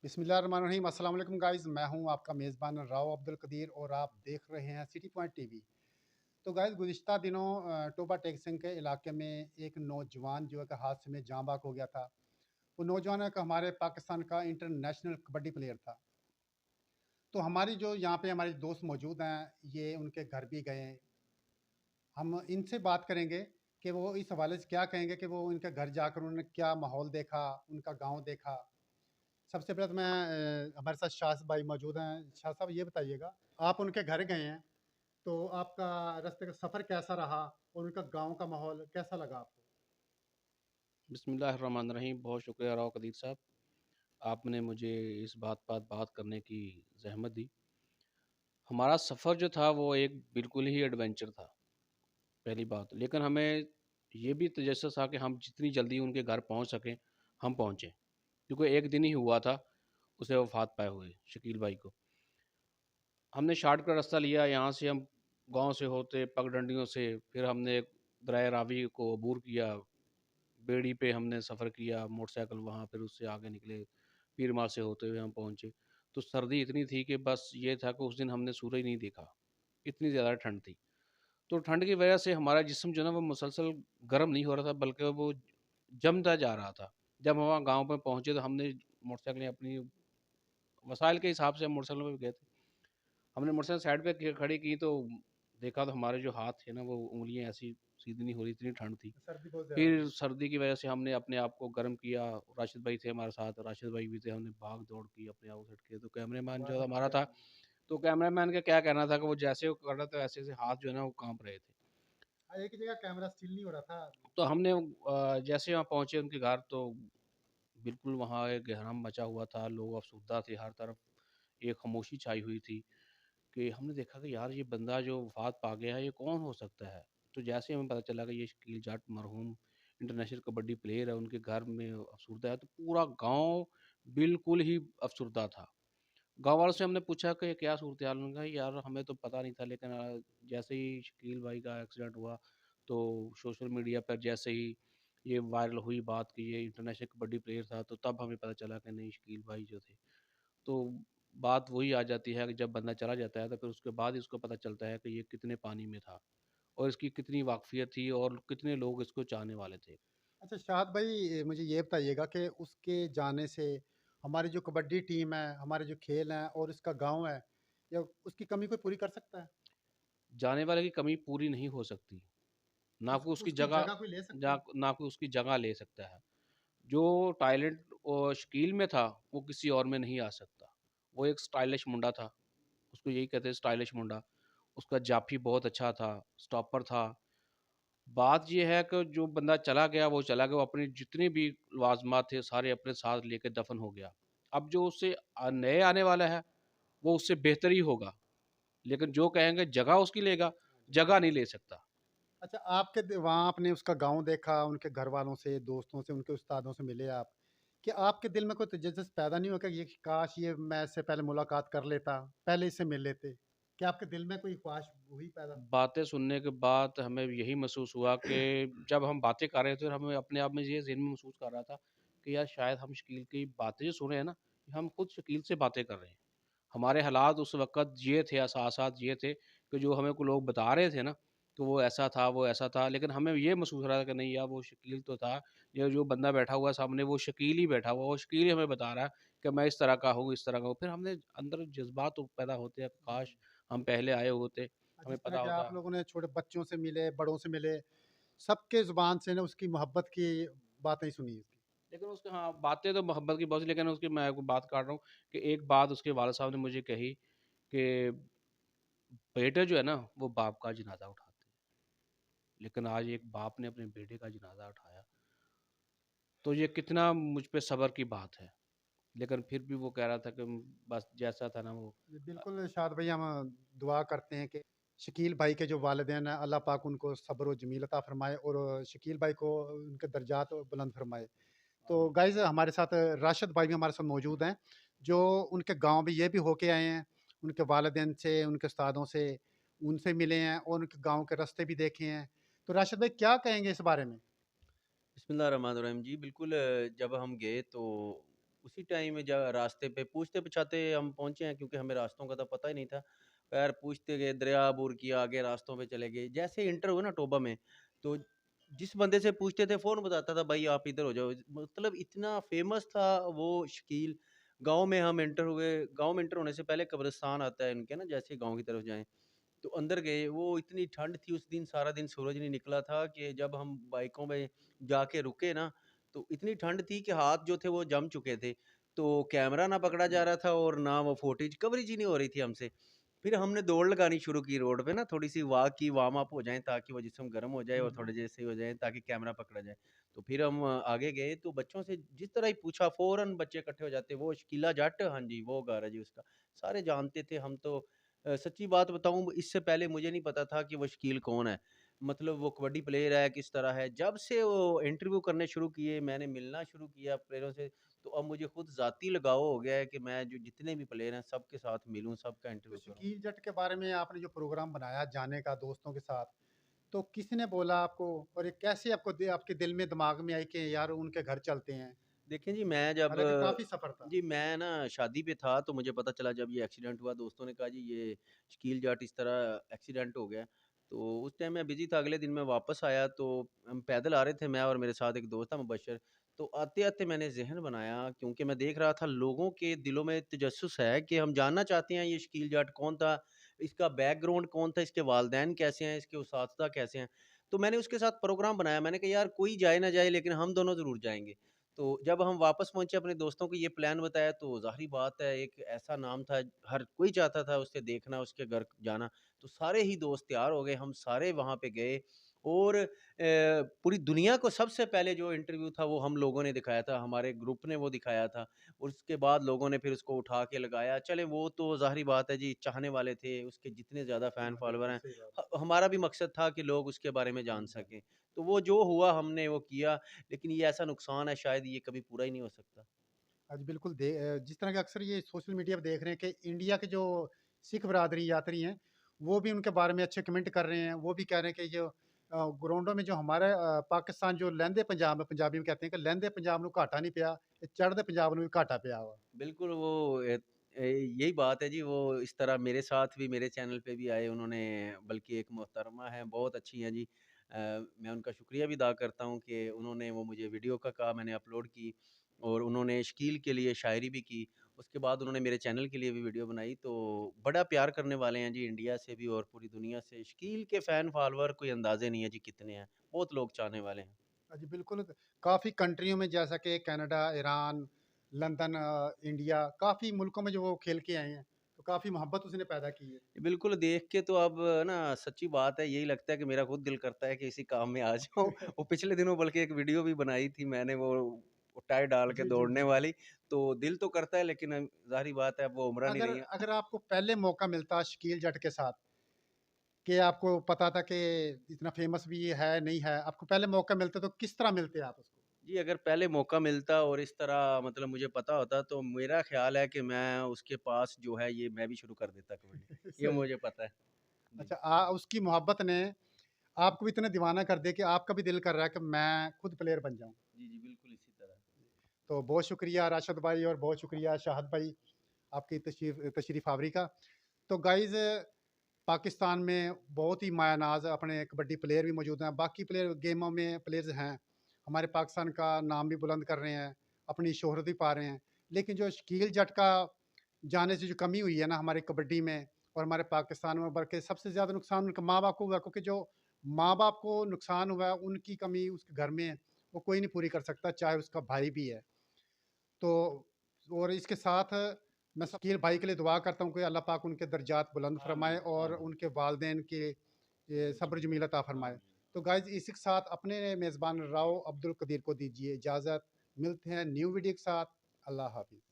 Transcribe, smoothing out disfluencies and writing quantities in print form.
बिस्मिल्लाहिर्रहमानिर्रहीम। अस्सलाम वालेकुम गाइस, मैं हूं आपका मेज़बान राव अब्दुल कदीर और आप देख रहे हैं सिटी पॉइंट टीवी। तो गाइस, गुज़िश्ता दिनों टोबा टेक्सिंग के इलाके में एक नौजवान जो है कि हादसे में जाँ बाक हो गया था। वो नौजवान है कि हमारे पाकिस्तान का इंटरनेशनल कबड्डी प्लेयर था। तो हमारी जो यहाँ पे हमारे दोस्त मौजूद हैं, ये उनके घर भी गए। हम इनसे बात करेंगे कि वो इस हवाले से क्या कहेंगे कि वो इनके घर जाकर उन्होंने क्या माहौल देखा, उनका गाँव देखा। सबसे पहले तो हमारे साथ शाह भाई मौजूद हैं। शाह साहब, ये बताइएगा, आप उनके घर गए हैं, तो आपका रास्ते का सफ़र कैसा रहा और उनका गाँव का माहौल कैसा लगा आपको? बिस्मिल्लाहिर्रहमानिर्रहीम। बहुत शुक्रिया राव कदीर साहब, आपने मुझे इस बात करने की ज़हमत दी। हमारा सफ़र जो था वो एक बिल्कुल ही एडवेंचर था, पहली बात। लेकिन हमें ये भी तजस्सुस था कि हम जितनी जल्दी उनके घर पहुँच सकें, हम पहुँचे। क्योंकि एक दिन ही हुआ था उसे वफ़ात पाए हुए, शकील भाई को। हमने शॉर्टकट रास्ता लिया, यहाँ से हम गाँव से होते पगडंडियों से, फिर हमने दरिया रावी को अबूर किया। बेड़ी पे हमने सफ़र किया, मोटरसाइकिल वहाँ, फिर उससे आगे निकले, पीरमार से होते हुए हम पहुँचे। तो सर्दी इतनी थी कि बस ये था कि उस दिन हमने सूरज नहीं देखा, इतनी ज़्यादा ठंड थी। तो ठंड की वजह से हमारा जिस्म जो है ना वो मुसलसल गर्म नहीं हो रहा था, बल्कि वो जमता जा रहा था। जब हम वहाँ गाँव में पहुँचे तो हमने मोटरसाइकिलें अपनी वसाइल के हिसाब से हम मोटरसाइकिल में गए थे। हमने मोटरसाइकिल साइड पे खड़ी की तो देखा तो हमारे जो हाथ थे ना वो उँगलियाँ ऐसी सीधी नहीं हो रही, इतनी ठंड थी। सर्दी बहुत ज़्यादा फिर थी। सर्दी की वजह से हमने अपने आप को गर्म किया। राशिद भाई थे हमारे साथ, राशिद भाई भी थे, हमने भाग-दौड़ की अपने आप को सेट किया। तो कैमरामैन जो बहुत अच्छा हमारा लगा था, सुन। तो कैमरामैन का क्या कहना था कि वो जैसे वो कर रहा था वैसे-वैसे हाथ जो है ना वो काँप रहे थे। हाँ, एक ही जगह कैमरा स्टिल नहीं हो रहा था। तो हमने जैसे वहाँ पहुँचे उनके घर तो बिल्कुल वहाँ एक गहराम मचा हुआ था, लोग अफ़सुर्दा थे, हर तरफ एक खामोशी छाई हुई थी कि हमने देखा कि यार ये बंदा जो वफ़ात पा गया है, ये कौन हो सकता है? तो जैसे हमें पता चला कि ये शकील जाट मरहूम इंटरनेशनल कबड्डी प्लेयर है, उनके घर में अफ़सुर्दा है, तो पूरा गाँव बिल्कुल ही अफ़सुर्दा था। गाँव वालों से हमने पूछा कि क्या सूरत-ए-हाल? उन्होंने कहा यार हमें तो पता नहीं था, लेकिन जैसे ही शकील भाई का एक्सीडेंट हुआ, तो सोशल मीडिया पर जैसे ही ये वायरल हुई बात कि ये इंटरनेशनल कबड्डी प्लेयर था, तो तब हमें पता चला कि नहीं, शकील भाई जो थे। तो बात वही आ जाती है कि जब बंदा चला जाता है तो फिर उसके बाद ही उसको पता चलता है कि ये कितने पानी में था और इसकी कितनी वाक़फ़ियत थी और कितने लोग इसको चाहने वाले थे। अच्छा शाहाद भाई, मुझे ये बताइएगा कि उसके जाने से हमारी जो कबड्डी टीम है, हमारे जो खेल हैं और इसका गाँव है, या उसकी कमी कोई पूरी कर सकता है? जाने वाले की कमी पूरी नहीं हो सकती, ना कोई उसकी उसकी जगह जगह कोई ले सकता ना है? ना कोई उसकी जगह ले सकता है। जो टैलेंट शकील में था, वो किसी और में नहीं आ सकता। वो एक स्टाइलिश मुंडा था, उसको यही कहते हैं स्टाइलिश मुंडा। उसका जाफ़ी बहुत अच्छा था, स्टॉपर था। बात ये है कि जो बंदा चला गया, वो चला गया, वो अपनी जितने भी लवाज़िमात थे, सारे अपने साथ लेके दफ़न हो गया। अब जो उससे नए आने वाला है, वो उससे बेहतर ही होगा, लेकिन जो कहेंगे जगह उसकी लेगा, जगह नहीं ले सकता। अच्छा, आपके वहाँ आपने उसका गाँव देखा, उनके घर वालों से, दोस्तों से, उनके उस्तादों से मिले आप। क्या आपके दिल में कोई तजस्सुस पैदा नहीं हुआ कि ये काश ये मैं इससे पहले मुलाकात कर लेता, पहले इससे मिल लेते? क्या आपके दिल में कोई ख्वाहिश हुई पैदा? बातें सुनने के बाद हमें यही महसूस हुआ कि जब हम बातें कर रहे थे, हमें अपने आप में ये ज़हन में महसूस कर रहा था कि यार शायद हम शकील की बातें जो सुन रहे हैं ना, हम खुद शकील से बातें कर रहे हैं। हमारे हालात उस वक़्त ये थे, एहसासात ये थे कि जो हमें को लोग बता रहे थे ना, कि वो ऐसा था, वो ऐसा था, लेकिन हमें ये महसूस हो रहा था कि नहीं यार वो शकील तो था, ये जो बंदा बैठा हुआ है सामने वो शकील ही बैठा हुआ है, वो शकील ही हमें बता रहा है कि मैं इस तरह का हूँ, इस तरह का हूँ। फिर हमने अंदर जज़्बात तो पैदा होते हैं, काश जी। हम पहले आए होते, हमें जिस तरह पता के होता। आप लोगों ने छोटे बच्चों से मिले, बड़ों से मिले, सबके ज़ुबान से ना उसकी मोहब्बत की बातें सुनी उसकी। लेकिन उसके हाँ, बातें तो मोहब्बत की बहुत सी, लेकिन उसकी मैं आपको बात काट रहा हूँ कि एक बात उसके वालिद साहब ने मुझे कही कि बेटे जो है ना, वो बाप का जनाज़ा उठाते हैं। लेकिन आज एक बाप ने अपने बेटे का जनाज़ा उठाया, तो ये कितना मुझ पे सब्र की बात है। लेकिन फिर भी वो कह रहा था कि बस जैसा था ना वो जी, अ, बिल्कुल शाद भाई, हम दुआ करते हैं कि शकील भाई के जो वालिदैन हैं, अल्लाह पाक उनको सब्र व जमील अता फ़रमाए और शकील भाई को उनके दर्जात बुलंद फ़रमाए। तो आमीन। गाइज़, हमारे साथ राशिद भाई भी हमारे साथ मौजूद हैं, जो उनके गाँव में ये भी होके आए हैं, उनके वालिदैन से, उनके उस्तादों से, उनसे मिले हैं और उनके गाँव के रास्ते भी देखे हैं। तो राशिद भाई, क्या कहेंगे इस बारे में? बिस्मिल्लाहिर्रहमानिर्रहीम जी, बिल्कुल जब हम गए तो उसी टाइम रास्ते पे पूछते-पुछाते हम पहुँचे हैं, क्योंकि हमें रास्तों का तो पता ही नहीं था। खैर पूछते गए, दरिया अबूर किया, आगे रास्तों पे चले गए। जैसे एंटर हुए ना टोबा में, तो जिस बंदे से पूछते थे फ़ौरन बताता था, भाई आप इधर हो जाओ। मतलब इतना फ़ेमस था वो शकील। गाँव में हम एंटर हुए, गाँव में एंटर होने से पहले कब्रिस्तान आता है इनके ना, जैसे गाँव की तरफ जाएँ, तो अंदर गए। वो इतनी ठंड थी उस दिन, सारा दिन सूरज नहीं निकला था, कि जब हम बाइकों में जाके रुके ना, तो इतनी ठंड थी कि हाथ जो थे वो जम चुके थे। तो कैमरा ना पकड़ा जा रहा था और ना वो फुटेज कवरेज ही नहीं हो रही थी हमसे। फिर हमने दौड़ लगानी शुरू की रोड पे ना, थोड़ी-सी वॉक की, वार्म अप हो जाएँ, ताकि वो जिस्म गर्म हो जाए हुँ, और हुँ। थोड़े जैसे हो जाएँ, ताकि कैमरा पकड़ा जाए। तो फिर हम आगे गए, तो बच्चों से जिस तरह ही पूछा, फ़ौरन बच्चे इकट्ठे हो जाते, "वो शकीला जट? हाँ जी, वो घर है जी उसका।" सारे जानते थे। हम तो सच्ची बात बताऊँ, इससे पहले मुझे नहीं पता था कि वो शकील कौन है। मतलब वो कबड्डी प्लेयर है, किस तरह है। जब से वो इंटरव्यू करने शुरू किए, मैंने मिलना शुरू किया प्लेयरों से, तो अब मुझे खुद ज़ाती लगाव हो गया है कि मैं जो जितने भी प्लेयर हैं, सबके साथ मिलूँ, सबका तो इंटरव्यू करूँ। शकील जट के बारे में आपने जो प्रोग्राम बनाया जाने का दोस्तों के साथ, तो किसने बोला आपको और ये कैसे आपके दिल में दिमाग में आई कि यार उनके घर चलते हैं? देखिए जी, मैं जब हालाँकि काफ़ी सफ़र था। जी, मैं ना शादी पे था, तो मुझे पता चला जब ये एक्सीडेंट हुआ। दोस्तों ने कहा जी ये शकील जाट इस तरह एक्सीडेंट हो गया। तो उस टाइम मैं बिज़ी था, अगले दिन मैं वापस आया, तो हम पैदल आ रहे थे, मैं और मेरे साथ एक दोस्त था मुबश्शिर। तो आते-आते मैंने ज़हन बनाया, क्योंकि मैं देख रहा था लोगों के दिलों में तजस्सुस है कि हम जानना चाहते हैं ये शकील जाट कौन था, इसका बैकग्राउंड कौन था, इसके वालिदैन कैसे हैं, इसके उस्ताद कैसे हैं। तो मैंने उसके साथ प्रोग्राम बनाया, मैंने कहा यार कोई जाए ना जाए, लेकिन हम दोनों ज़रूर जाएँगे। तो जब हम वापस पहुँचे, अपने दोस्तों को ये प्लान बताया, तो ज़ाहिर-सी बात है, एक ऐसा नाम था, हर कोई चाहता था उसे देखना, उसके घर जाना। तो सारे ही दोस्त तैयार हो गए, हम सारे वहाँ पे गए, और पूरी दुनिया को सबसे पहले जो इंटरव्यू था वो हम लोगों ने दिखाया था, हमारे ग्रुप ने वो दिखाया था। और उसके बाद लोगों ने फिर उसको उठा के लगाया। चले वो तो ज़ाहिर-सी बात है जी, चाहने वाले थे, उसके जितने ज़्यादा फ़ैन हाँ, फॉलोवर बिल्कुल हैं, सही बात। हमारा भी मकसद था कि लोग उसके बारे में जान हुँ, जान सकें। तो वो जो हुआ हमने वो किया। लेकिन ये ऐसा नुकसान है, शायद ये कभी पूरा ही नहीं हो सकता। आज बिल्कुल जिस तरह के अक्सर ये सोशल मीडिया पे देख रहे हैं कि इंडिया के जो सिख बरादरी यात्री हैं, वो भी उनके बारे में अच्छे कमेंट कर रहे हैं। वो भी कह रहे हैं कि जो ग्राउंडों में जो हमारा पाकिस्तान जो लहंदे पंजाब में पंजाबी में कहते हैं कि लहंदे पंजाब ਨੂੰ घाटा नहीं पिया, चढ़दे पंजाब ਨੂੰ भी घाटा पिया वा। बिल्कुल, वो यही बात है जी, वो इस तरह मेरे साथ भी, मेरे चैनल पे भी आए उन्होंने, बल्कि एक मोहतरमा हैं, बहुत अच्छी हैं जी। मैं उनका शुक्रिया भी अदा करता हूँ कि उन्होंने वो मुझे वीडियो का कहा, मैंने अपलोड की, और उन्होंने शकील के लिए शायरी भी की। उसके बाद उन्होंने मेरे चैनल के लिए भी वीडियो बनाई, तो बड़ा प्यार करने वाले हैं जी, इंडिया से भी और पूरी दुनिया से। शकील के फ़ैन फॉलोवर कोई अंदाज़े नहीं है जी कितने हैं, बहुत लोग चाहने वाले हैं। जी, बिल्कुल काफ़ी कंट्रियों में जैसा कि कनाडा, ईरान, लंदन इंडिया काफ़ी मुल्कों में जो वो खेल के आए हैं, तो काफ़ी मोहब्बत उसने पैदा की है। बिल्कुल, देख के तो अब ना सच्ची बात है, यही लगता है कि मेरा खुद दिल करता है कि इसी काम में आ जाऊँ। वो पिछले दिनों बल्कि एक वीडियो भी बनाई थी मैंने, वो टाई डाल के जी, जी, दौड़ने जी। वाली, तो दिल तो करता है, लेकिन ज़ाहिर-सी बात है अब वो उम्रां नहीं अगर रही हैं। अगर आपको पहले मौका मिलता शकील जट के साथ कि आपको पता था कि इतना फ़ेमस भी ये है, नहीं है, आपको पहले मौका मिलता तो किस तरह मिलते आप उसको? जी, अगर पहले मौका मिलता और इस तरह मतलब मुझे पता होता, तो मेरा ख़्याल है कि मैं उसके पास जो है ये मैं भी शुरू कर देता कबड्डी। ये सही। मुझे पता है। जी। अच्छा उसकी मोहब्बत ने आपको भी इतना दीवाना कर दिया कि आपका भी दिल कर रहा है कि मैं खुद प्लेयर बन जाऊँ। जी, जी, बिल्कुल इसी तरह। तो बहुत शुक्रिया राशिद भाई और बहुत शुक्रिया शाहद भाई आपकी तशरीफ़ आवरी का। तो गाइज़ पाकिस्तान में बहुत ही मायानाज़ अपने कबड्डी प्लेयर भी मौजूद हैं, बाकी प्लेयर गेमों में प्लेयर्स हैं, हमारे पाकिस्तान का नाम भी बुलंद कर रहे हैं, अपनी शोहरत भी पा रहे हैं। लेकिन जो शकील जट का जाने से जो कमी हुई है ना हमारी कबड्डी में और हमारे पाकिस्तान में, बल्कि सबसे ज़्यादा नुकसान उनके माँ-बाप को हुआ, क्योंकि जो माँ-बाप को नुकसान हुआ है, उनकी कमी उसके घर में है, वो कोई नहीं पूरी कर सकता, चाहे उसका भाई भी है। तो और इसके साथ मैं शकील भाई के लिए दुआ करता हूँ कि अल्लाह पाक उनके दर्जात बुलंद फरमाए आमीन, और आमीन, उनके वालिदैन के ये सब्र जमील अता फरमाए। आमीन। तो गाइज़ इसी के साथ अपने मेज़बान राव अब्दुल कदीर को दीजिए इजाज़त। मिलते हैं न्यू वीडियो के साथ। अल्लाह हाफ़िज़।